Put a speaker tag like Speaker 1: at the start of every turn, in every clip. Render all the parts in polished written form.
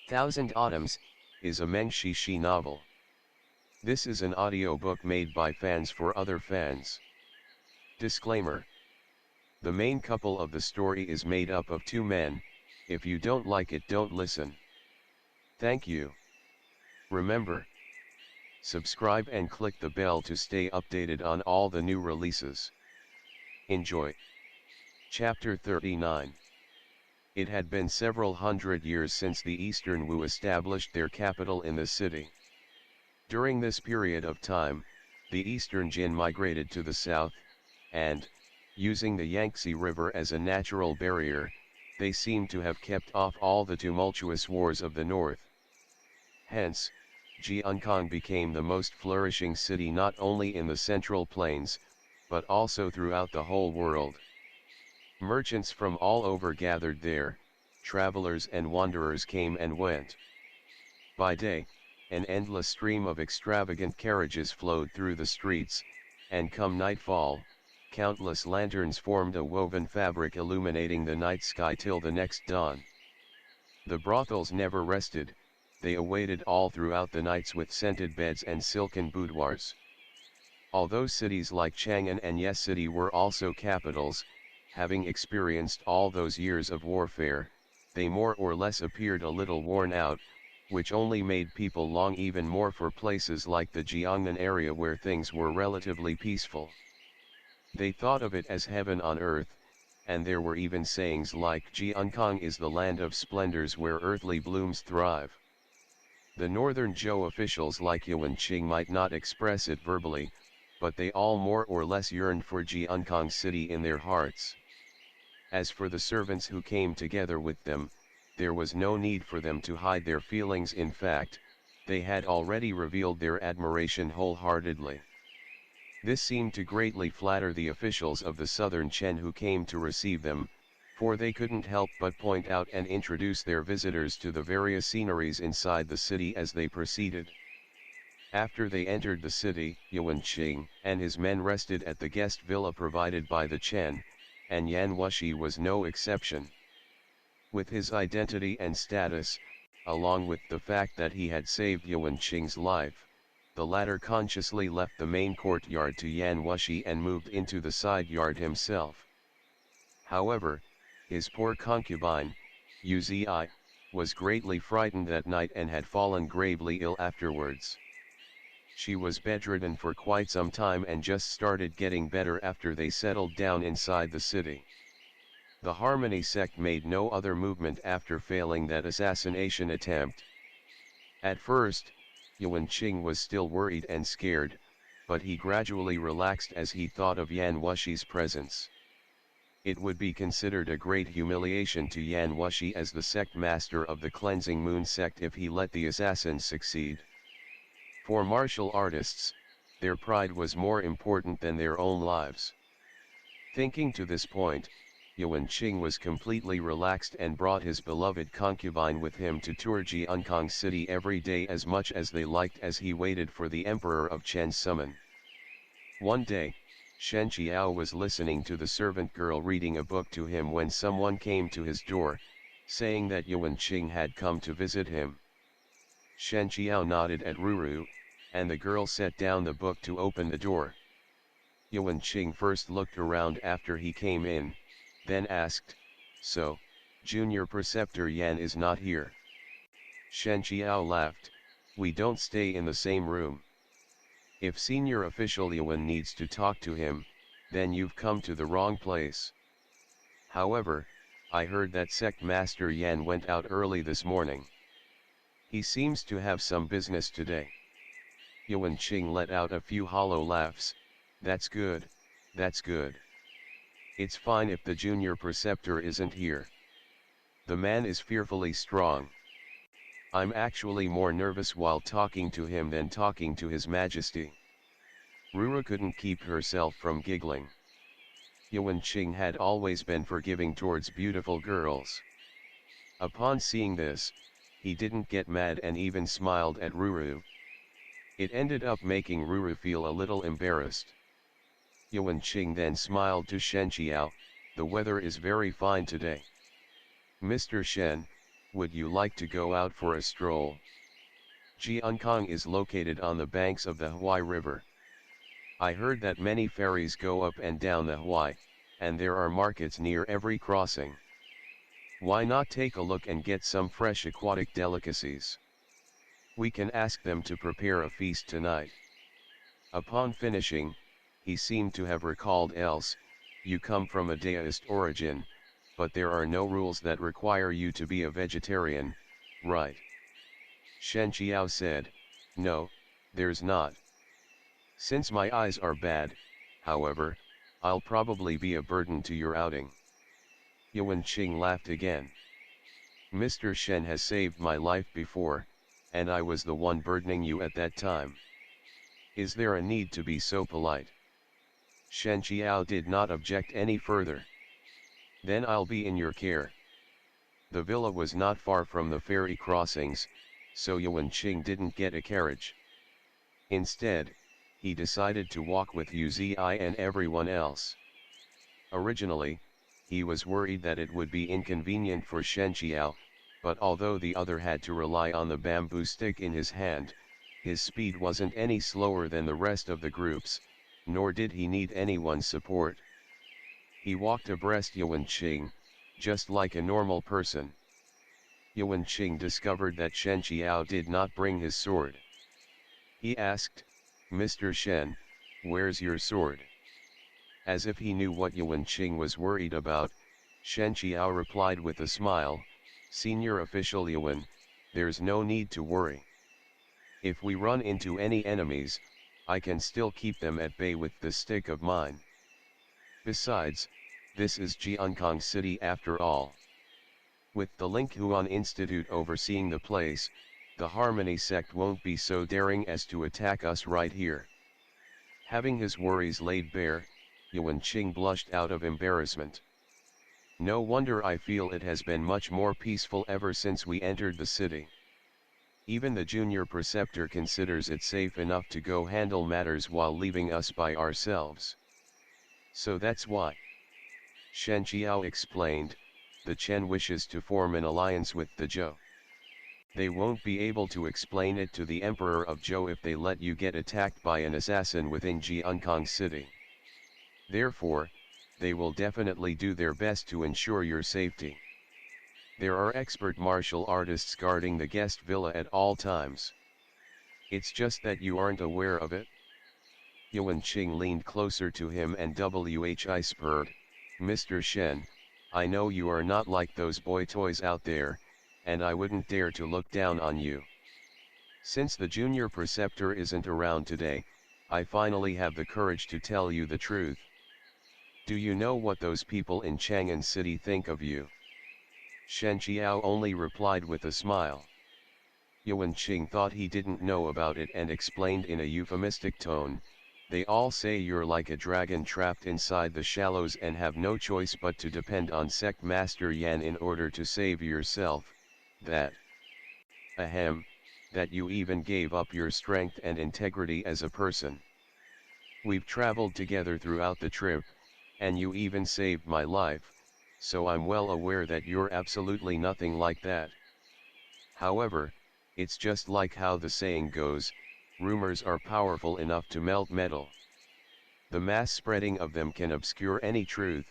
Speaker 1: Thousand Autumns, is a Meng Xi Shi novel. This is an audiobook made by fans for other fans. Disclaimer. The main couple of the story is made up of two men. If you don't like it, don't listen. Thank you. Remember, subscribe and click the bell to stay updated on all the new releases. Enjoy. Chapter 39. It had been several hundred years since the Eastern Wu established their capital in the city. During this period of time, the Eastern Jin migrated to the south, and, using the Yangtze River as a natural barrier, they seem to have kept off all the tumultuous wars of the north. Hence, Jiankang became the most flourishing city not only in the Central Plains, but also throughout the whole world. Merchants from all over gathered there, travelers and wanderers came and went. By day, an endless stream of extravagant carriages flowed through the streets, and come nightfall, countless lanterns formed a woven fabric illuminating the night sky till the next dawn. The brothels never rested, they awaited all throughout the nights with scented beds and silken boudoirs. Although cities like Chang'an and Ye City were also capitals, having experienced all those years of warfare, they more or less appeared a little worn out, which only made people long even more for places like the Jiangnan area where things were relatively peaceful. They thought of it as heaven on earth, and there were even sayings like Jiankang is the land of splendors where earthly blooms thrive. The northern Zhou officials like Yuan Qing might not express it verbally, but they all more or less yearned for Jiankang city in their hearts. As for the servants who came together with them, there was no need for them to hide their feelings. In fact, they had already revealed their admiration wholeheartedly. This seemed to greatly flatter the officials of the southern Chen who came to receive them, for they couldn't help but point out and introduce their visitors to the various sceneries inside the city as they proceeded. After they entered the city, Yuan Qing and his men rested at the guest villa provided by the Chen, and Yan Wushi was no exception. With his identity and status, along with the fact that he had saved Yuan Qing's life, the latter consciously left the main courtyard to Yan Wushi and moved into the side yard himself. However, his poor concubine, Uzi, was greatly frightened that night and had fallen gravely ill afterwards. She was bedridden for quite some time and just started getting better after they settled down inside the city. The Harmony sect made no other movement after failing that assassination attempt. At first, Yuan Qing was still worried and scared, but he gradually relaxed as he thought of Yan Wushi's presence. It would be considered a great humiliation to Yan Wushi as the sect master of the Cleansing Moon sect if he let the assassins succeed. For martial artists, their pride was more important than their own lives. Thinking to this point, Yuan Qing was completely relaxed and brought his beloved concubine with him to tour Jiankang city every day as much as they liked as he waited for the emperor of Chen's summon. One day, Shen Qiao was listening to the servant girl reading a book to him when someone came to his door, saying that Yuan Qing had come to visit him. Shen Qiao nodded at Ruru, and the girl set down the book to open the door. Yuan Qing first looked around after he came in, then asked, "So, Junior Preceptor Yan is not here?" Shen Qiao laughed, "We don't stay in the same room. If Senior Official Yuan needs to talk to him, then you've come to the wrong place. However, I heard that Sect Master Yan went out early this morning. He seems to have some business today." Yuan Qing let out a few hollow laughs. "That's good, that's good. It's fine if the junior preceptor isn't here. The man is fearfully strong. I'm actually more nervous while talking to him than talking to His Majesty." Ruru couldn't keep herself from giggling. Yuan Qing had always been forgiving towards beautiful girls. Upon seeing this, he didn't get mad and even smiled at Ruru. It ended up making Ruru feel a little embarrassed. Yuan Qing then smiled to Shen Qiao, "The weather is very fine today. Mr. Shen, would you like to go out for a stroll? Jiankong is located on the banks of the Huai River. I heard that many ferries go up and down the Huai, and there are markets near every crossing. Why not take a look and get some fresh aquatic delicacies? We can ask them to prepare a feast tonight. Upon finishing, he seemed to have recalled, else, you come from a Daoist origin, but there are no rules that require you to be a vegetarian, right? Shen Qiao said, no, there's not. Since my eyes are bad, however, I'll probably be a burden to your outing. Yuan Qing laughed again. Mr. Shen has saved my life before, and I was the one burdening you at that time. Is there a need to be so polite? Shen Qiao did not object any further. Then I'll be in your care. The villa was not far from the ferry crossings, so Yuan Qing didn't get a carriage. Instead, he decided to walk with Uzi and everyone else. Originally, he was worried that it would be inconvenient for Shen Qiao, but although the other had to rely on the bamboo stick in his hand, his speed wasn't any slower than the rest of the groups, nor did he need anyone's support. He walked abreast Yuan Qing, just like a normal person. Yuan Qing discovered that Shen Qiao did not bring his sword. He asked, Mr. Shen, where's your sword? As if he knew what Yuan Qing was worried about, Shen Qiao replied with a smile, Senior Official Yuan, there's no need to worry. If we run into any enemies, I can still keep them at bay with the stick of mine. Besides, this is Jiankong City after all. With the Linghuan Institute overseeing the place, the Harmony sect won't be so daring as to attack us right here. Having his worries laid bare, Yuan Qing blushed out of embarrassment. No wonder I feel it has been much more peaceful ever since we entered the city. Even the junior preceptor considers it safe enough to go handle matters while leaving us by ourselves. So that's why. Shen Qiao explained, the Chen wishes to form an alliance with the Zhou. They won't be able to explain it to the Emperor of Zhou if they let you get attacked by an assassin within Jiankong City. Therefore, they will definitely do their best to ensure your safety. There are expert martial artists guarding the guest villa at all times. It's just that you aren't aware of it. Yuan Qing leaned closer to him and whispered, Mr. Shen, I know you are not like those boy toys out there, and I wouldn't dare to look down on you. Since the junior preceptor isn't around today, I finally have the courage to tell you the truth. Do you know what those people in Chang'an City think of you? Shen Qiao only replied with a smile. Yuan Qing thought he didn't know about it and explained in a euphemistic tone, they all say you're like a dragon trapped inside the shallows and have no choice but to depend on sect master Yan in order to save yourself, that you even gave up your strength and integrity as a person. We've traveled together throughout the trip, and you even saved my life, so I'm well aware that you're absolutely nothing like that. However, it's just like how the saying goes, rumors are powerful enough to melt metal. The mass spreading of them can obscure any truth.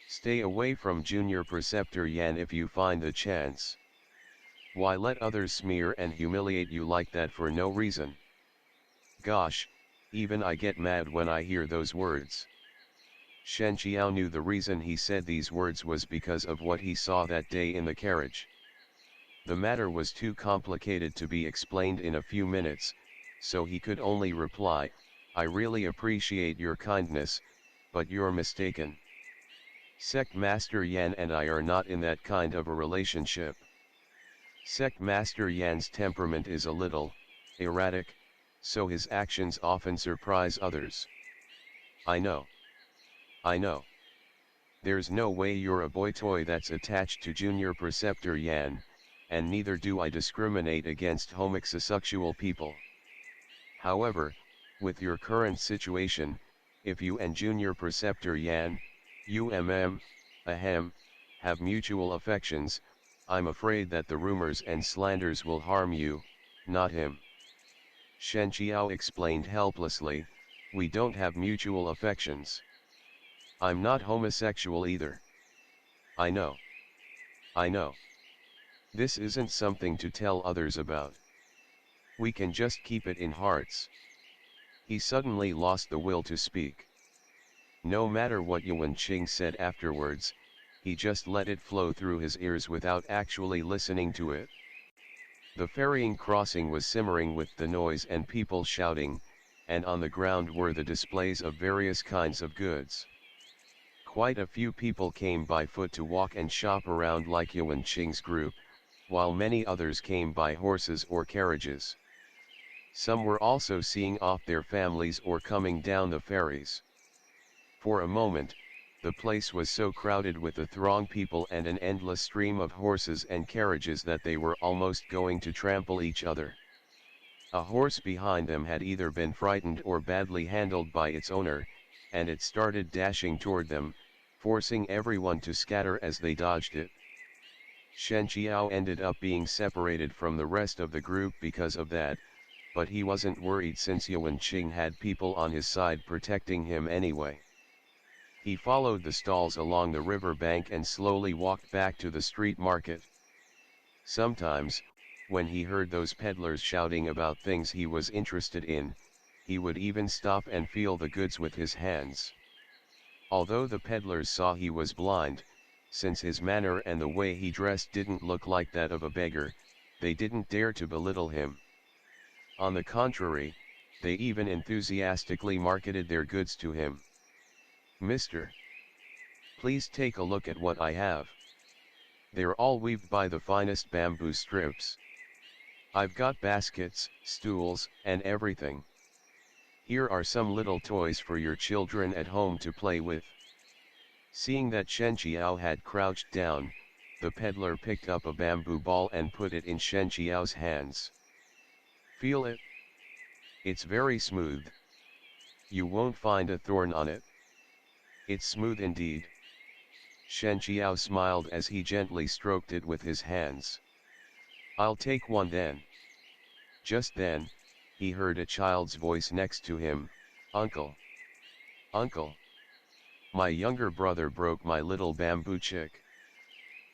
Speaker 1: Stay away from Junior Preceptor Yan if you find the chance. Why let others smear and humiliate you like that for no reason? Gosh, even I get mad when I hear those words. Shen Qiao knew the reason he said these words was because of what he saw that day in the carriage. The matter was too complicated to be explained in a few minutes, so he could only reply, I really appreciate your kindness, but you're mistaken. Sect Master Yan and I are not in that kind of a relationship. Sect Master Yan's temperament is a little erratic, so his actions often surprise others. I know. There's no way you're a boy toy that's attached to Junior Preceptor Yan, and neither do I discriminate against homosexual people. However, with your current situation, if you and Junior Preceptor Yan, have mutual affections, I'm afraid that the rumors and slanders will harm you, not him. Shen Qiao explained helplessly, we don't have mutual affections. I'm not homosexual either. I know. I know. This isn't something to tell others about. We can just keep it in hearts. He suddenly lost the will to speak. No matter what Yuan Qing said afterwards, he just let it flow through his ears without actually listening to it. The ferrying crossing was simmering with the noise and people shouting, and on the ground were the displays of various kinds of goods. Quite a few people came by foot to walk and shop around like Yuan Qing's group, while many others came by horses or carriages. Some were also seeing off their families or coming down the ferries. For a moment, the place was so crowded with the throng people and an endless stream of horses and carriages that they were almost going to trample each other. A horse behind them had either been frightened or badly handled by its owner, and it started dashing toward them, forcing everyone to scatter as they dodged it. Shen Qiao ended up being separated from the rest of the group because of that, but he wasn't worried since Yuan Qing had people on his side protecting him anyway. He followed the stalls along the river bank and slowly walked back to the street market. Sometimes, when he heard those peddlers shouting about things he was interested in, he would even stop and feel the goods with his hands. Although the peddlers saw he was blind, since his manner and the way he dressed didn't look like that of a beggar, they didn't dare to belittle him. On the contrary, they even enthusiastically marketed their goods to him. "Mister, please take a look at what I have. They're all weaved by the finest bamboo strips. I've got baskets, stools, and everything. Here are some little toys for your children at home to play with." Seeing that Shen Qiao had crouched down, the peddler picked up a bamboo ball and put it in Shen Qiao's hands. "Feel it? It's very smooth. You won't find a thorn on it. It's smooth indeed." Shen Qiao smiled as he gently stroked it with his hands. "I'll take one then." Just then, he heard a child's voice next to him, "Uncle! Uncle! My younger brother broke my little bamboo chick.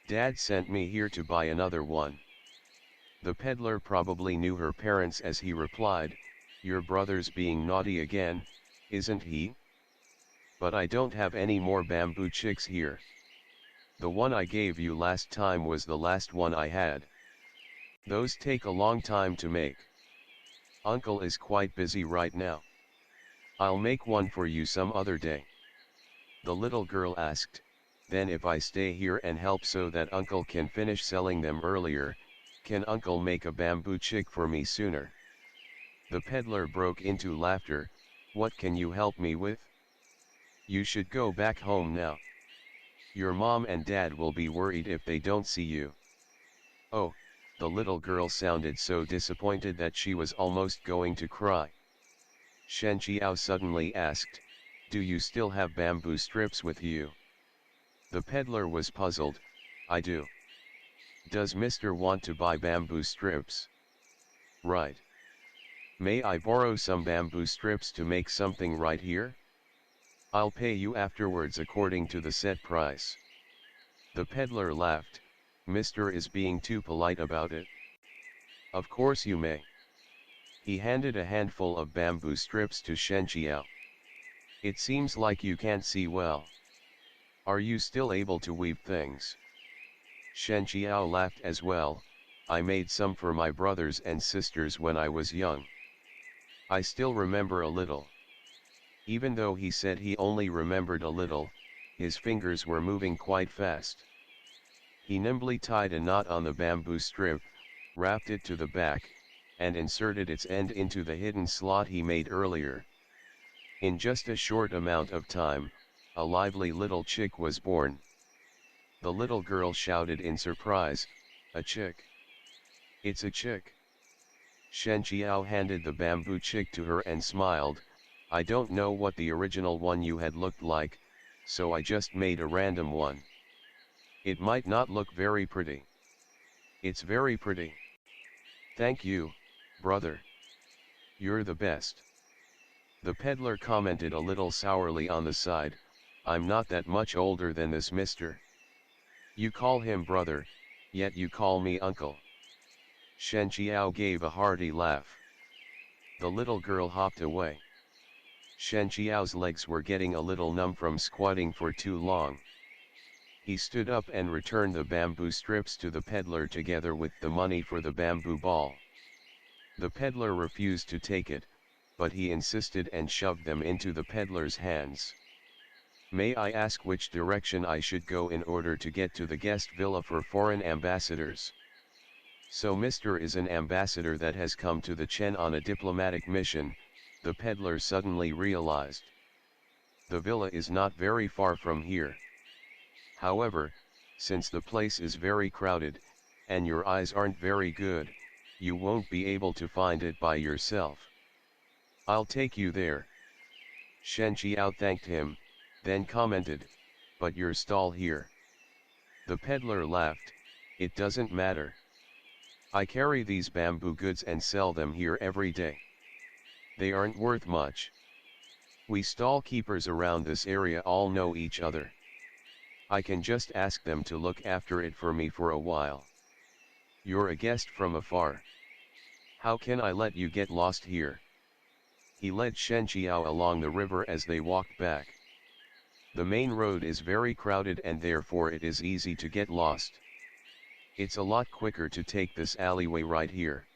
Speaker 1: Dad sent me here to buy another one." The peddler probably knew her parents as he replied, "Your brother's being naughty again, isn't he? But I don't have any more bamboo chicks here. The one I gave you last time was the last one I had. Those take a long time to make. Uncle is quite busy right now. I'll make one for you some other day." The little girl asked, "Then if I stay here and help so that Uncle can finish selling them earlier, can Uncle make a bamboo chick for me sooner?" The peddler broke into laughter. "What can you help me with? You should go back home now. Your mom and dad will be worried if they don't see you." "Oh," the little girl sounded so disappointed that she was almost going to cry. Shen Qiao suddenly asked, "Do you still have bamboo strips with you?" The peddler was puzzled. "I do." "Does Mister want to buy bamboo strips?" "Right. May I borrow some bamboo strips to make something right here? I'll pay you afterwards according to the set price." The peddler laughed. "Mister is being too polite about it." "Of course you may." He handed a handful of bamboo strips to Shen Qiao. "It seems like you can't see well. Are you still able to weave things?" Shen Qiao laughed as well. "I made some for my brothers and sisters when I was young. I still remember a little." Even though he said he only remembered a little, his fingers were moving quite fast. He nimbly tied a knot on the bamboo strip, wrapped it to the back, and inserted its end into the hidden slot he made earlier. In just a short amount of time, a lively little chick was born. The little girl shouted in surprise, "A chick! It's a chick!" Shen Qiao handed the bamboo chick to her and smiled. "I don't know what the original one you had looked like, so I just made a random one. It might not look very pretty. It's very pretty. Thank you, brother. You're the best. The peddler commented a little sourly on the side, I'm not that much older than this mister. You call him brother, yet you call me uncle. Shen Qiao gave a hearty laugh. The little girl hopped away. Shen Qiao's legs were getting a little numb from squatting for too long. He stood up and returned the bamboo strips to the peddler together with the money for the bamboo ball. The peddler refused to take it, but he insisted and shoved them into the peddler's hands. May I ask which direction I should go in order to get to the guest villa for foreign ambassadors? So Mr. is an ambassador that has come to the Chen on a diplomatic mission, the peddler suddenly realized. The villa is not very far from here. However, since the place is very crowded, and your eyes aren't very good, you won't be able to find it by yourself. I'll take you there. Shen Qiao thanked him, then commented, but your stall here. The peddler laughed, it doesn't matter. I carry these bamboo goods and sell them here every day. They aren't worth much. We stall keepers around this area all know each other. I can just ask them to look after it for me for a while. You're a guest from afar. How can I let you get lost here? He led Shen Qiao along the river as they walked back. The main road is very crowded and therefore it is easy to get lost. It's a lot quicker to take this alleyway right here.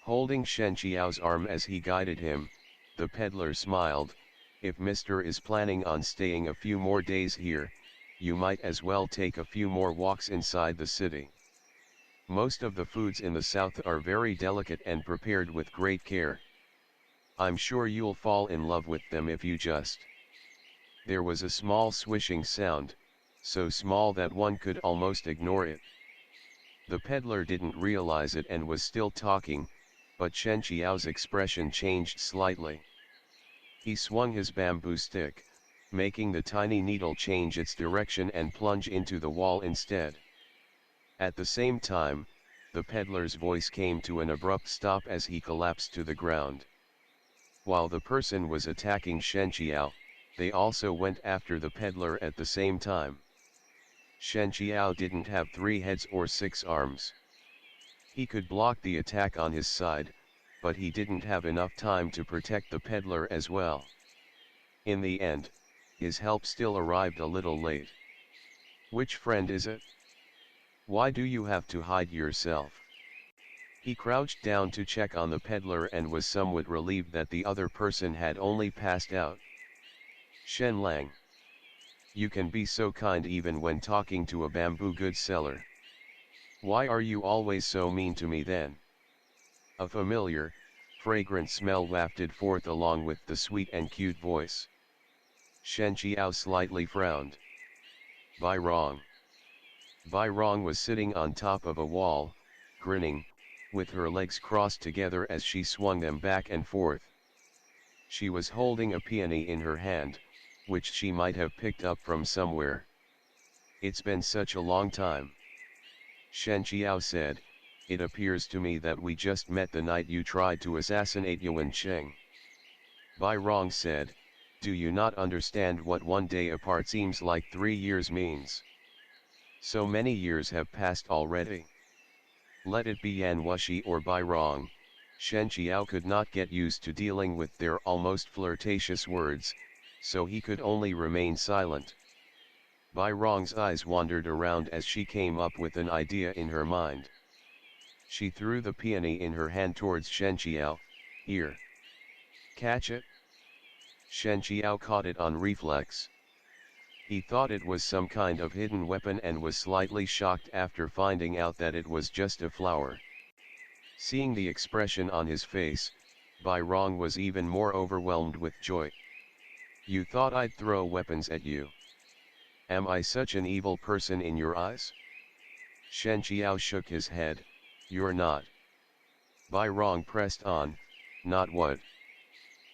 Speaker 1: Holding Shen Qiao's arm as he guided him, the peddler smiled, if Mr. is planning on staying a few more days here, you might as well take a few more walks inside the city. Most of the foods in the south are very delicate and prepared with great care. I'm sure you'll fall in love with them if you just. There was a small swishing sound, so small that one could almost ignore it. The peddler didn't realize it and was still talking, but Shen Qiao's expression changed slightly. He swung his bamboo stick, making the tiny needle change its direction and plunge into the wall instead. At the same time, the peddler's voice came to an abrupt stop as he collapsed to the ground. While the person was attacking Shen Qiao, they also went after the peddler at the same time. Shen Qiao didn't have 3 heads or 6 arms. He could block the attack on his side, but he didn't have enough time to protect the peddler as well. In the end, his help still arrived a little late. Which friend is it? Why do you have to hide yourself? He crouched down to check on the peddler and was somewhat relieved that the other person had only passed out. Shen Lang. You can be so kind even when talking to a bamboo goods seller. Why are you always so mean to me then? A familiar, fragrant smell wafted forth along with the sweet and cute voice. Shen Qiao slightly frowned. Bai Rong. Bai Rong was sitting on top of a wall, grinning, with her legs crossed together as she swung them back and forth. She was holding a peony in her hand, which she might have picked up from somewhere. It's been such a long time. Shen Qiao said, it appears to me that we just met the night you tried to assassinate Yuan Cheng. Bai Rong said, do you not understand what one day apart seems like 3 years means? So many years have passed already. Let it be Yan Wushi or Bai Rong, Shen Qiao could not get used to dealing with their almost flirtatious words, so he could only remain silent. Bai Rong's eyes wandered around as she came up with an idea in her mind. She threw the peony in her hand towards Shen Qiao, here. Catch it? Shen Qiao caught it on reflex. He thought it was some kind of hidden weapon and was slightly shocked after finding out that it was just a flower. Seeing the expression on his face, Bai Rong was even more overwhelmed with joy. You thought I'd throw weapons at you? Am I such an evil person in your eyes? Shen Qiao shook his head, you're not. Bai Rong pressed on, not what?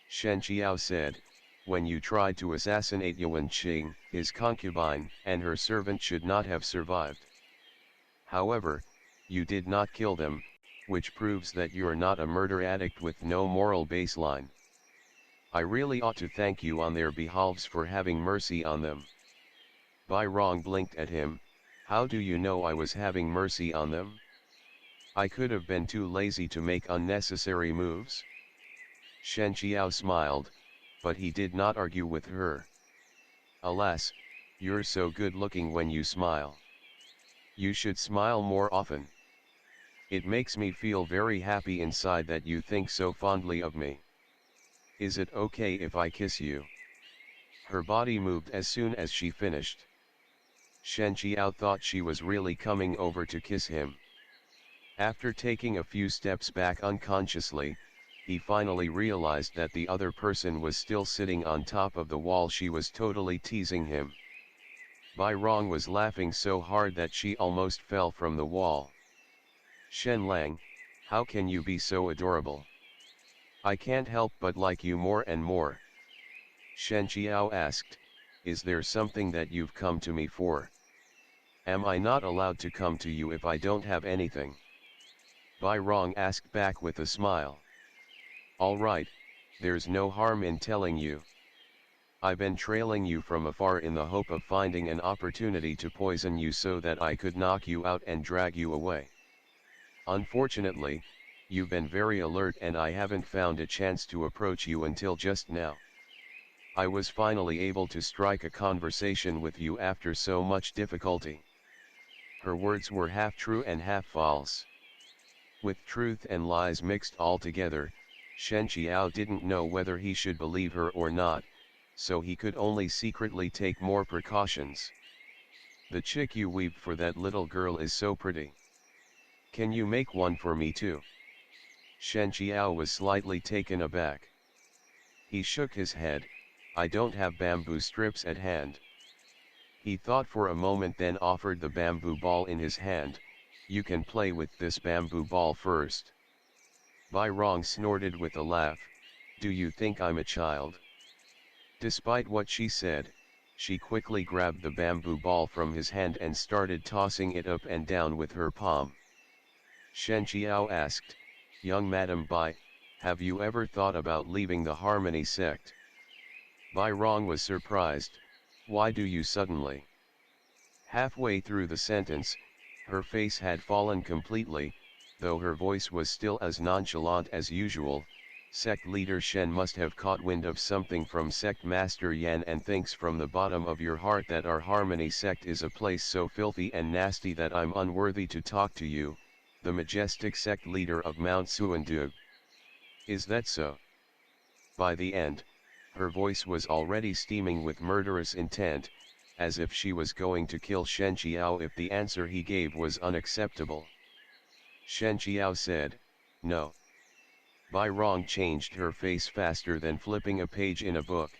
Speaker 1: Shen Qiao said, when you tried to assassinate Yuan Cheng, his concubine, and her servant should not have survived. However, you did not kill them, which proves that you're not a murder addict with no moral baseline. I really ought to thank you on their behalves for having mercy on them. Bai Rong blinked at him. How do you know I was having mercy on them? I could have been too lazy to make unnecessary moves. Shen Qiao smiled, but he did not argue with her. Alas, you're so good looking when you smile. You should smile more often. It makes me feel very happy inside that you think so fondly of me. Is it okay if I kiss you? Her body moved as soon as she finished. Shen Qiao thought she was really coming over to kiss him. After taking a few steps back unconsciously, he finally realized that the other person was still sitting on top of the wall. She was totally teasing him. Bai Rong was laughing so hard that she almost fell from the wall. Shen Lang, how can you be so adorable? I can't help but like you more and more. Shen Qiao asked, is there something that you've come to me for? Am I not allowed to come to you if I don't have anything? Bai Rong asked back with a smile. All right, there's no harm in telling you. I've been trailing you from afar in the hope of finding an opportunity to poison you so that I could knock you out and drag you away. Unfortunately, you've been very alert and I haven't found a chance to approach you until just now. I was finally able to strike a conversation with you after so much difficulty. Her words were half true and half false. With truth and lies mixed all together, Shen Qiao didn't know whether he should believe her or not, so he could only secretly take more precautions. The chick you weaved for that little girl is so pretty. Can you make one for me too? Shen Qiao was slightly taken aback. He shook his head. I don't have bamboo strips at hand. He thought for a moment, then offered the bamboo ball in his hand. You can play with this bamboo ball first. Bai Rong snorted with a laugh. Do you think I'm a child? Despite what she said, she quickly grabbed the bamboo ball from his hand and started tossing it up and down with her palm. Shen Qiao asked, young Madam Bai, have you ever thought about leaving the Harmony sect? Bai Rong was surprised. Why do you suddenly? Halfway through the sentence, her face had fallen completely, though her voice was still as nonchalant as usual. Sect leader Shen must have caught wind of something from sect master Yan and thinks from the bottom of your heart that our Harmony sect is a place so filthy and nasty that I'm unworthy to talk to you, the majestic sect leader of Mount Xuandu. Is that so? By the end, her voice was already steaming with murderous intent, as if she was going to kill Shen Qiao if the answer he gave was unacceptable. Shen Qiao said, no. Bai Rong changed her face faster than flipping a page in a book.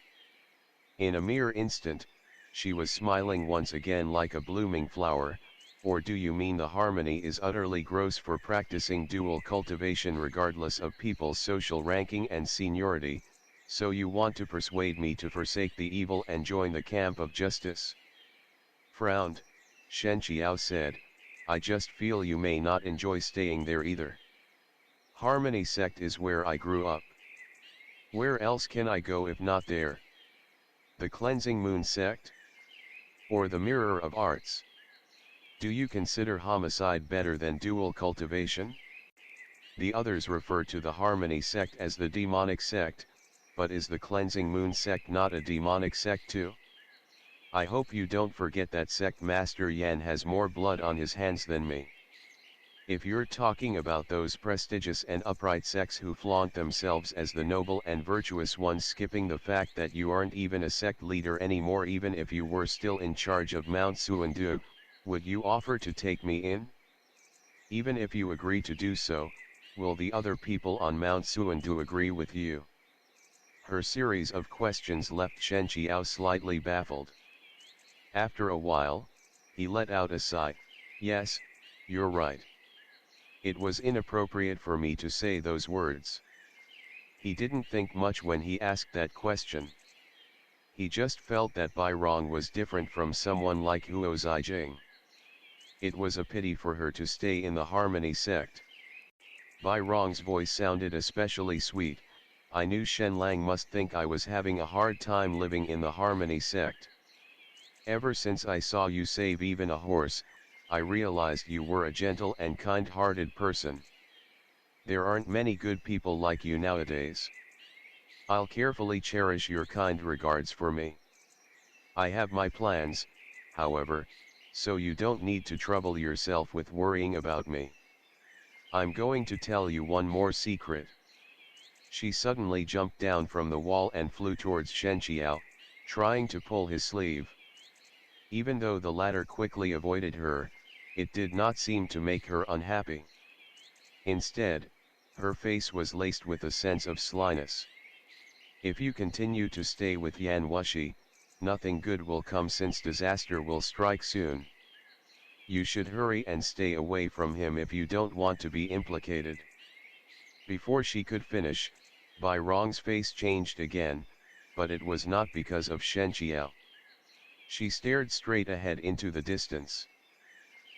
Speaker 1: In a mere instant, she was smiling once again like a blooming flower. Or do you mean the Harmony is utterly gross for practicing dual cultivation regardless of people's social ranking and seniority, so you want to persuade me to forsake the evil and join the camp of justice? Frowned, Shen Qiao said, I just feel you may not enjoy staying there either. Harmony sect is where I grew up. Where else can I go if not there? The Cleansing Moon sect? Or the Mirror of Arts? Do you consider homicide better than dual cultivation? The others refer to the Harmony sect as the demonic sect, but is the Cleansing Moon sect not a demonic sect too? I hope you don't forget that sect master Yan has more blood on his hands than me. If you're talking about those prestigious and upright sects who flaunt themselves as the noble and virtuous ones, skipping the fact that you aren't even a sect leader anymore, even if you were still in charge of Mount Xuandu, would you offer to take me in? Even if you agree to do so, will the other people on Mount Xuandu agree with you? Her series of questions left Shen Qiao slightly baffled. After a while, he let out a sigh. Yes, you're right. It was inappropriate for me to say those words. He didn't think much when he asked that question. He just felt that Bai Rong was different from someone like Huo Zijing. It was a pity for her to stay in the Harmony sect. Bai Rong's voice sounded especially sweet. I knew Shen Lang must think I was having a hard time living in the Harmony sect. Ever since I saw you save even a horse, I realized you were a gentle and kind-hearted person. There aren't many good people like you nowadays. I'll carefully cherish your kind regards for me. I have my plans, however, so you don't need to trouble yourself with worrying about me. I'm going to tell you one more secret. She suddenly jumped down from the wall and flew towards Shen Qiao, trying to pull his sleeve. Even though the latter quickly avoided her, it did not seem to make her unhappy. Instead, her face was laced with a sense of slyness. If you continue to stay with Yan Wushi, nothing good will come since disaster will strike soon. You should hurry and stay away from him if you don't want to be implicated. Before she could finish, Bai Rong's face changed again, but it was not because of Shen Qiao. She stared straight ahead into the distance.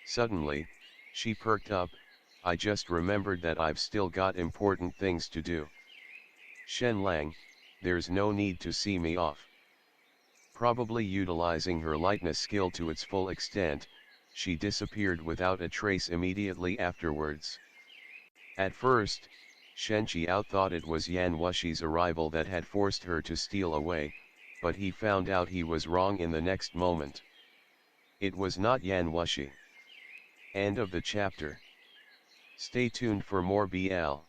Speaker 1: Suddenly, she perked up. I just remembered that I've still got important things to do. Shen Lang, there's no need to see me off. Probably utilizing her lightness skill to its full extent, she disappeared without a trace immediately afterwards. At first, Shen Qiao thought it was Yan Wushi's arrival that had forced her to steal away, but he found out he was wrong in the next moment. It was not Yan Wushi. End of the chapter. Stay tuned for more BL.